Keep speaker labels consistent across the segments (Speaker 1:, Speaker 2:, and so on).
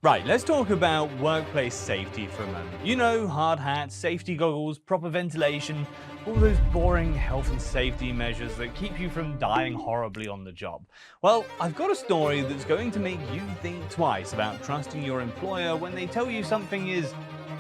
Speaker 1: Right, let's talk about workplace safety for a moment. You know, hard hats, safety goggles, proper ventilation, all those boring health and safety measures that keep you from dying horribly on the job. Well, I've got a story that's going to make you think twice about trusting your employer when they tell you something is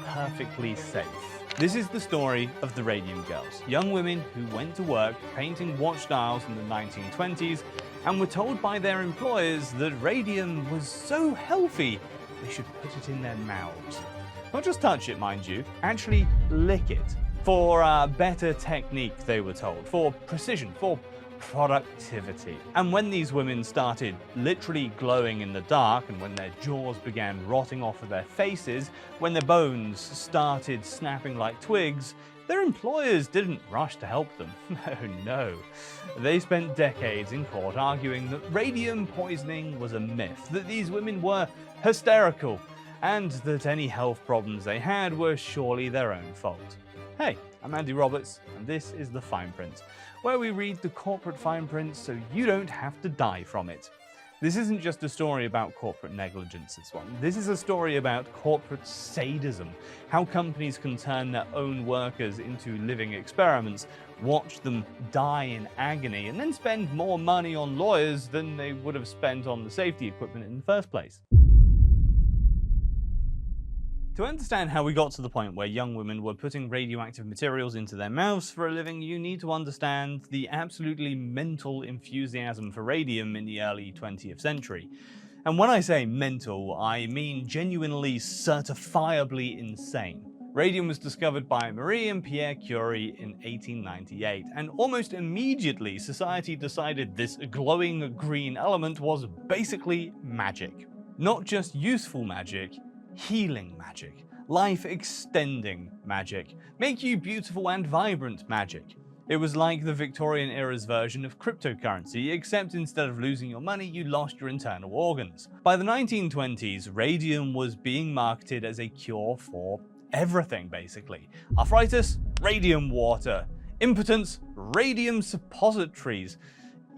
Speaker 1: perfectly safe. This is the story of the Radium Girls, young women who went to work painting watch dials in the 1920s and were told by their employers that radium was so healthy they should put it in their mouths. Not just touch it, mind you, actually lick it. For better technique, they were told, for precision, for productivity. And when these women started literally glowing in the dark, and when their jaws began rotting off of their faces, when their bones started snapping like twigs, their employers didn't rush to help them. No. They spent decades in court arguing that radium poisoning was a myth, that these women were hysterical, and that any health problems they had were surely their own fault. Hey, I'm Andy Roberts, and this is The Fine Print, where we read the corporate fine print so you don't have to die from it. This isn't just a story about corporate negligence, this one. This is a story about corporate sadism, how companies can turn their own workers into living experiments, watch them die in agony, and then spend more money on lawyers than they would have spent on the safety equipment in the first place. To understand how we got to the point where young women were putting radioactive materials into their mouths for a living, you need to understand the absolutely mental enthusiasm for radium in the early 20th century. And when I say mental, I mean genuinely certifiably insane. Radium was discovered by Marie and Pierre Curie in 1898, and almost immediately society decided this glowing green element was basically magic. Not just useful magic, healing magic, life-extending magic, make you beautiful and vibrant magic. It was like the Victorian era's version of cryptocurrency, except instead of losing your money, you lost your internal organs. By the 1920s, radium was being marketed as a cure for everything, basically. Arthritis? Radium water. Impotence? Radium suppositories.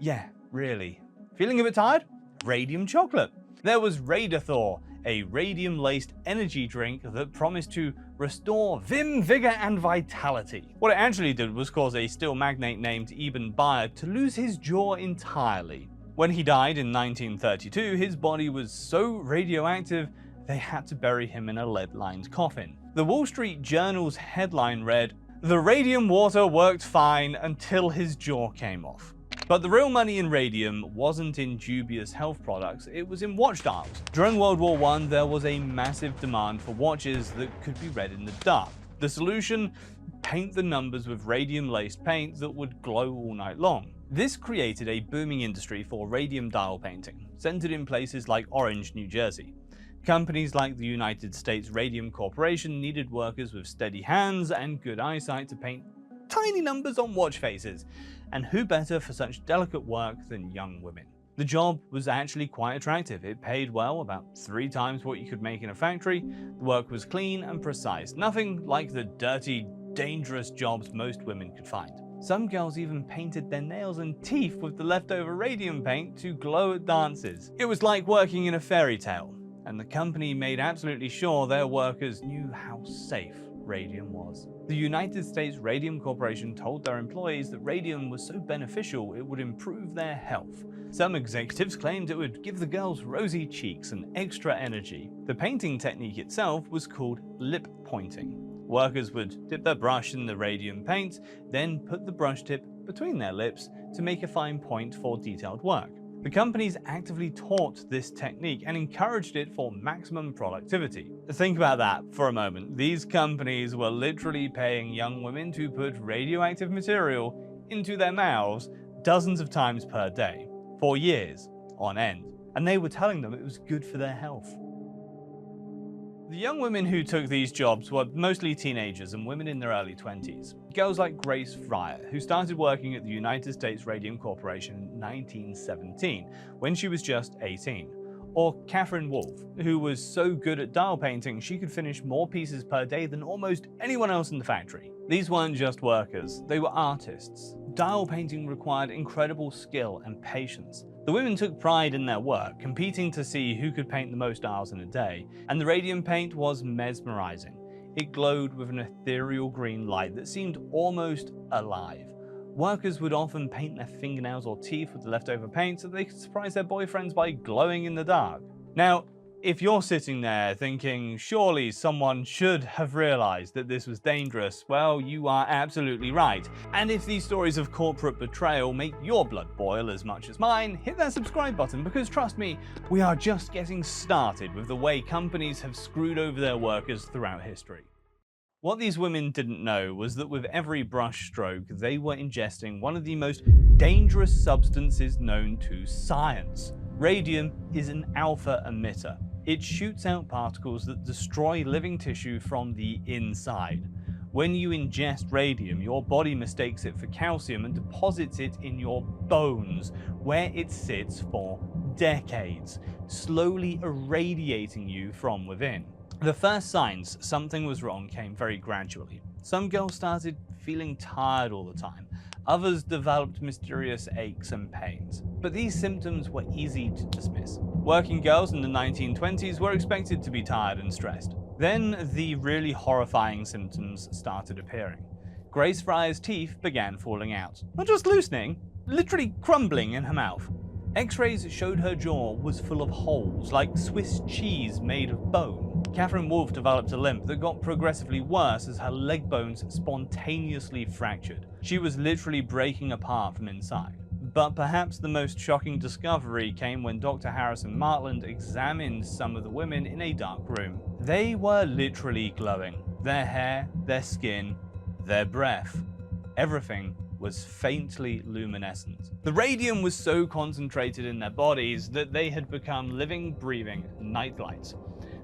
Speaker 1: Yeah, really. Feeling a bit tired? Radium chocolate. There was Radiathor, a radium-laced energy drink that promised to restore vim, vigor, and vitality. What it actually did was cause a steel magnate named Eben Bayer to lose his jaw entirely. When he died in 1932, his body was so radioactive they had to bury him in a lead-lined coffin. The Wall Street Journal's headline read, "The radium water worked fine until his jaw came off." But the real money in radium wasn't in dubious health products, it was in watch dials. During World War I, there was a massive demand for watches that could be read in the dark. The solution? Paint the numbers with radium-laced paint that would glow all night long. This created a booming industry for radium dial painting, centered in places like Orange, New Jersey. Companies like the United States Radium Corporation needed workers with steady hands and good eyesight to paint tiny numbers on watch faces. And who better for such delicate work than young women? The job was actually quite attractive. It paid well, about 3 times what you could make in a factory. The work was clean and precise, nothing like the dirty, dangerous jobs most women could find. Some girls even painted their nails and teeth with the leftover radium paint to glow at dances. It was like working in a fairy tale, and the company made absolutely sure their workers knew how safe radium was. The United States Radium Corporation told their employees that radium was so beneficial it would improve their health. Some executives claimed it would give the girls rosy cheeks and extra energy. The painting technique itself was called lip pointing. Workers would dip their brush in the radium paint, then put the brush tip between their lips to make a fine point for detailed work. The companies actively taught this technique and encouraged it for maximum productivity. Think about that for a moment. These companies were literally paying young women to put radioactive material into their mouths dozens of times per day, for years on end. And they were telling them it was good for their health. The young women who took these jobs were mostly teenagers and women in their early 20s. Girls like Grace Fryer, who started working at the United States Radium Corporation in 1917, when she was just 18. Or Catherine Wolfe, who was so good at dial painting she could finish more pieces per day than almost anyone else in the factory. These weren't just workers, they were artists. Dial painting required incredible skill and patience. The women took pride in their work, competing to see who could paint the most dials in a day, and the radium paint was mesmerizing. It glowed with an ethereal green light that seemed almost alive. Workers would often paint their fingernails or teeth with the leftover paint so they could surprise their boyfriends by glowing in the dark. Now, if you're sitting there thinking, surely someone should have realized that this was dangerous, well, you are absolutely right. And if these stories of corporate betrayal make your blood boil as much as mine, hit that subscribe button because trust me, we are just getting started with the way companies have screwed over their workers throughout history. What these women didn't know was that with every brush stroke, they were ingesting one of the most dangerous substances known to science. Radium is an alpha emitter. It shoots out particles that destroy living tissue from the inside. When you ingest radium, your body mistakes it for calcium and deposits it in your bones, where it sits for decades, slowly irradiating you from within. The first signs something was wrong came very gradually. Some girls started feeling tired all the time. Others developed mysterious aches and pains. But these symptoms were easy to dismiss. Working girls in the 1920s were expected to be tired and stressed. Then the really horrifying symptoms started appearing. Grace Fryer's teeth began falling out. Not just loosening, literally crumbling in her mouth. X-rays showed her jaw was full of holes, like Swiss cheese made of bone. Catherine Wolfe developed a limp that got progressively worse as her leg bones spontaneously fractured. She was literally breaking apart from inside. But perhaps the most shocking discovery came when Dr. Harrison Martland examined some of the women in a dark room. They were literally glowing. Their hair, their skin, their breath. Everything was faintly luminescent. The radium was so concentrated in their bodies that they had become living, breathing nightlights.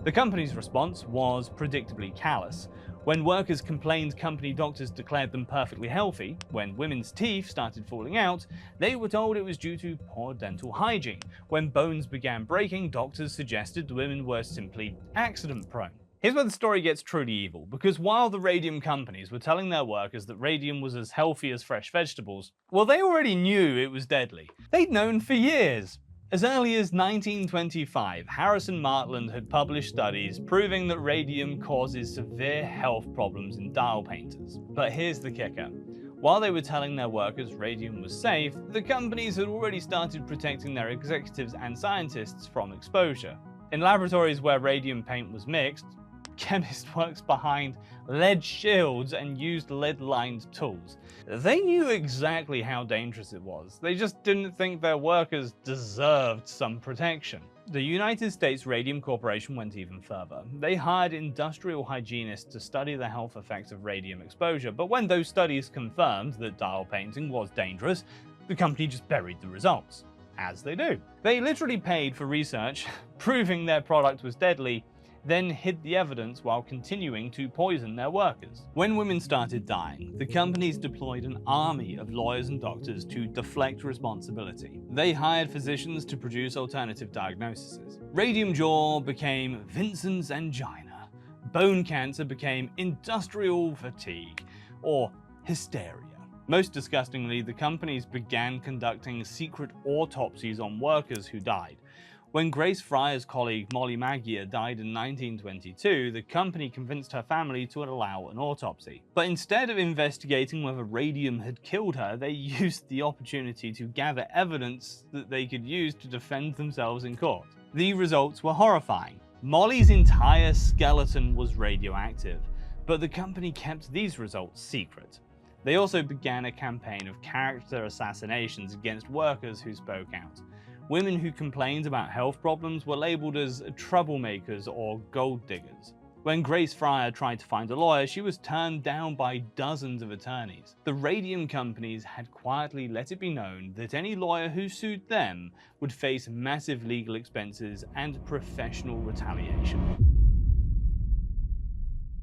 Speaker 1: The company's response was predictably callous. When workers complained, company doctors declared them perfectly healthy. When women's teeth started falling out, they were told it was due to poor dental hygiene. When bones began breaking, doctors suggested the women were simply accident-prone. Here's where the story gets truly evil, because while the radium companies were telling their workers that radium was as healthy as fresh vegetables, well, they already knew it was deadly. They'd known for years. As early as 1925, Harrison Martland had published studies proving that radium causes severe health problems in dial painters. But here's the kicker. While they were telling their workers radium was safe, the companies had already started protecting their executives and scientists from exposure. In laboratories where radium paint was mixed, chemists worked behind lead shields and used lead-lined tools. They knew exactly how dangerous it was. They just didn't think their workers deserved some protection. The United States Radium Corporation went even further. They hired industrial hygienists to study the health effects of radium exposure, but when those studies confirmed that dial painting was dangerous, the company just buried the results. As they do. They literally paid for research, proving their product was deadly, then hid the evidence while continuing to poison their workers. When women started dying, the companies deployed an army of lawyers and doctors to deflect responsibility. They hired physicians to produce alternative diagnoses. Radium jaw became Vincent's angina. Bone cancer became industrial fatigue, or hysteria. Most disgustingly, the companies began conducting secret autopsies on workers who died. When Grace Fryer's colleague Molly Maggier died in 1922, the company convinced her family to allow an autopsy. But instead of investigating whether radium had killed her, they used the opportunity to gather evidence that they could use to defend themselves in court. The results were horrifying. Molly's entire skeleton was radioactive, but the company kept these results secret. They also began a campaign of character assassinations against workers who spoke out. Women who complained about health problems were labeled as troublemakers or gold diggers. When Grace Fryer tried to find a lawyer, she was turned down by dozens of attorneys. The radium companies had quietly let it be known that any lawyer who sued them would face massive legal expenses and professional retaliation.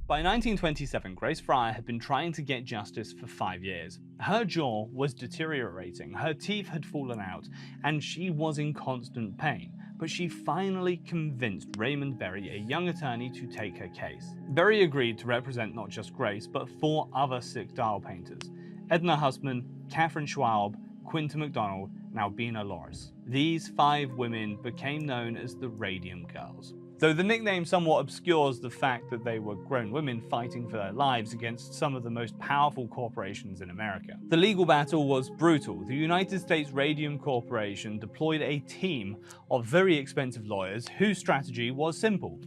Speaker 1: By 1927, Grace Fryer had been trying to get justice for 5 years. Her jaw was deteriorating, her teeth had fallen out, and she was in constant pain. But she finally convinced Raymond Berry, a young attorney, to take her case. Berry agreed to represent not just Grace, but 4 other sick dial painters: Edna Hussman, Catherine Schwalb, Quinta MacDonald, and Albina Loris. These 5 women became known as the Radium Girls, though the nickname somewhat obscures the fact that they were grown women fighting for their lives against some of the most powerful corporations in America. The legal battle was brutal. The United States Radium Corporation deployed a team of very expensive lawyers whose strategy was simple: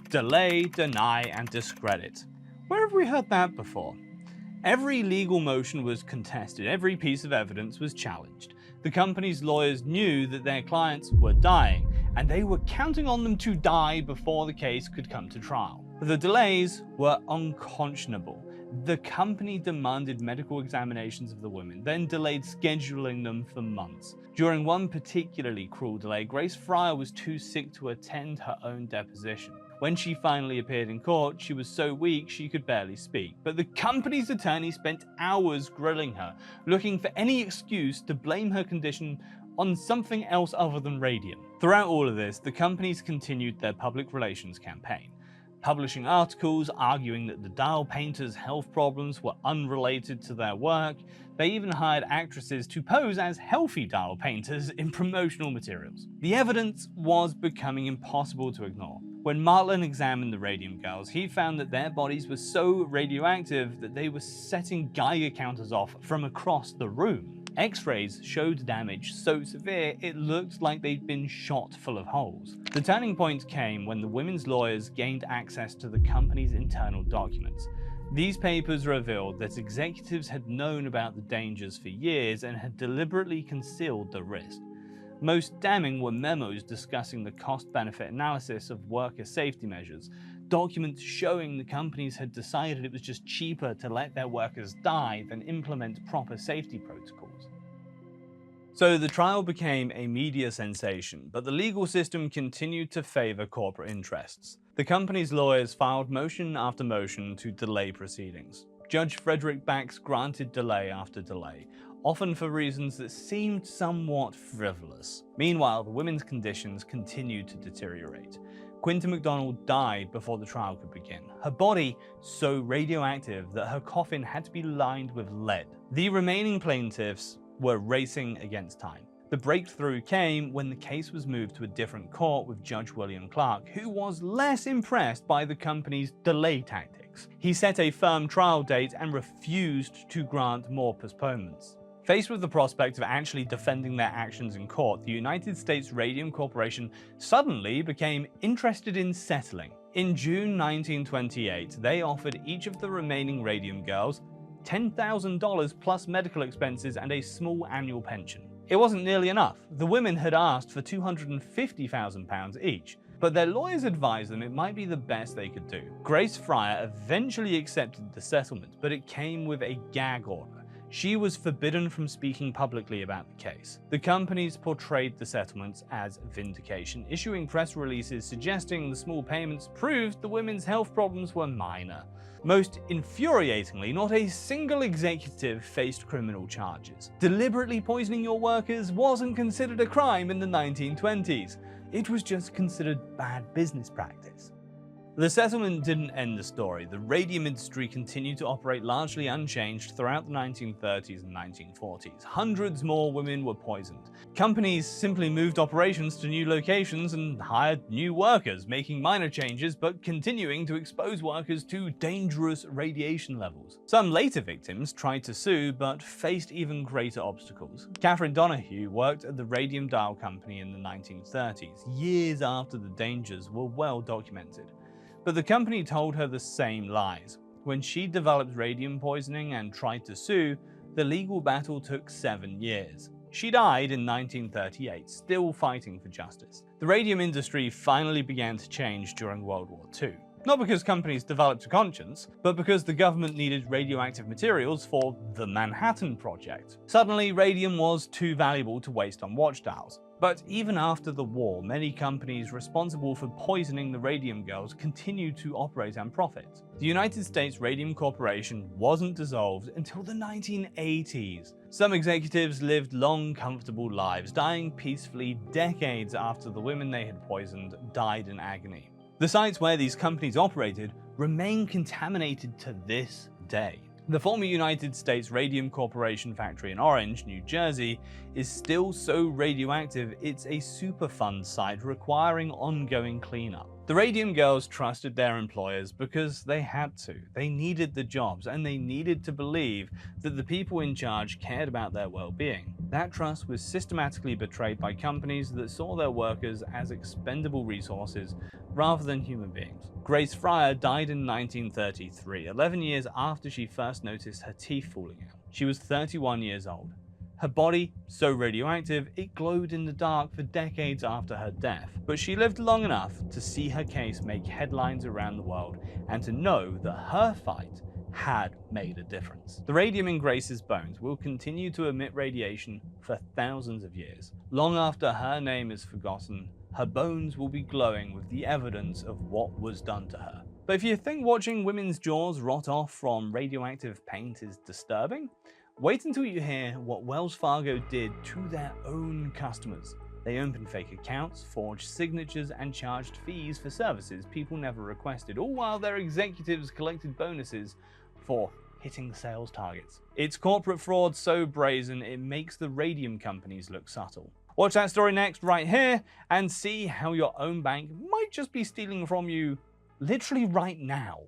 Speaker 1: delay, deny, and discredit. Where have we heard that before? Every legal motion was contested, every piece of evidence was challenged. The company's lawyers knew that their clients were dying, and they were counting on them to die before the case could come to trial. The delays were unconscionable. The company demanded medical examinations of the women, then delayed scheduling them for months. During one particularly cruel delay, Grace Fryer was too sick to attend her own deposition. When she finally appeared in court, she was so weak she could barely speak. But the company's attorney spent hours grilling her, looking for any excuse to blame her condition on something else other than radium. Throughout all of this, the companies continued their public relations campaign, publishing articles arguing that the dial painters' health problems were unrelated to their work. They even hired actresses to pose as healthy dial painters in promotional materials. The evidence was becoming impossible to ignore. When Martland examined the Radium Girls, he found that their bodies were so radioactive that they were setting Geiger counters off from across the room. X-rays showed damage so severe it looked like they'd been shot full of holes. The turning point came when the women's lawyers gained access to the company's internal documents. These papers revealed that executives had known about the dangers for years and had deliberately concealed the risk. Most damning were memos discussing the cost-benefit analysis of worker safety measures, documents showing the companies had decided it was just cheaper to let their workers die than implement proper safety protocols. So the trial became a media sensation, but the legal system continued to favor corporate interests. The company's lawyers filed motion after motion to delay proceedings. Judge Frederick Bax granted delay after delay, often for reasons that seemed somewhat frivolous. Meanwhile, the women's conditions continued to deteriorate. Quinta McDonald died before the trial could begin, her body so radioactive that her coffin had to be lined with lead. The remaining plaintiffs were racing against time. The breakthrough came when the case was moved to a different court with Judge William Clark, who was less impressed by the company's delay tactics. He set a firm trial date and refused to grant more postponements. Faced with the prospect of actually defending their actions in court, the United States Radium Corporation suddenly became interested in settling. In June 1928, they offered each of the remaining Radium Girls $10,000 plus medical expenses and a small annual pension. It wasn't nearly enough. The women had asked for £250,000 each, but their lawyers advised them it might be the best they could do. Grace Fryer eventually accepted the settlement, but it came with a gag order. She was forbidden from speaking publicly about the case. The companies portrayed the settlements as vindication, issuing press releases suggesting the small payments proved the women's health problems were minor. Most infuriatingly, not a single executive faced criminal charges. Deliberately poisoning your workers wasn't considered a crime in the 1920s. It was just considered bad business practice. The settlement didn't end the story. The radium industry continued to operate largely unchanged throughout the 1930s and 1940s. Hundreds more women were poisoned. Companies simply moved operations to new locations and hired new workers, making minor changes but continuing to expose workers to dangerous radiation levels. Some later victims tried to sue but faced even greater obstacles. Catherine Donahue worked at the Radium Dial Company in the 1930s, years after the dangers were well documented. But the company told her the same lies. When she developed radium poisoning and tried to sue, the legal battle took 7 years. She died in 1938, still fighting for justice. The radium industry finally began to change during World War II. Not because companies developed a conscience, but because the government needed radioactive materials for the Manhattan Project. Suddenly, radium was too valuable to waste on watchdials. But even after the war, many companies responsible for poisoning the Radium Girls continued to operate and profit. The United States Radium Corporation wasn't dissolved until the 1980s. Some executives lived long, comfortable lives, dying peacefully decades after the women they had poisoned died in agony. The sites where these companies operated remain contaminated to this day. The former United States Radium Corporation factory in Orange, New Jersey, is still so radioactive it's a Superfund site requiring ongoing cleanup. The Radium Girls trusted their employers because they had to. They needed the jobs, and they needed to believe that the people in charge cared about their well-being. That trust was systematically betrayed by companies that saw their workers as expendable resources rather than human beings. Grace Fryer died in 1933, 11 years after she first noticed her teeth falling out. She was 31 years old. Her body, so radioactive, it glowed in the dark for decades after her death. But she lived long enough to see her case make headlines around the world and to know that her fight had made a difference. The radium in Grace's bones will continue to emit radiation for thousands of years. Long after her name is forgotten, her bones will be glowing with the evidence of what was done to her. But if you think watching women's jaws rot off from radioactive paint is disturbing, wait until you hear what Wells Fargo did to their own customers. They opened fake accounts, forged signatures, and charged fees for services people never requested, all while their executives collected bonuses for hitting sales targets. It's corporate fraud so brazen it makes the radium companies look subtle. Watch that story next right here and see how your own bank might just be stealing from you literally right now.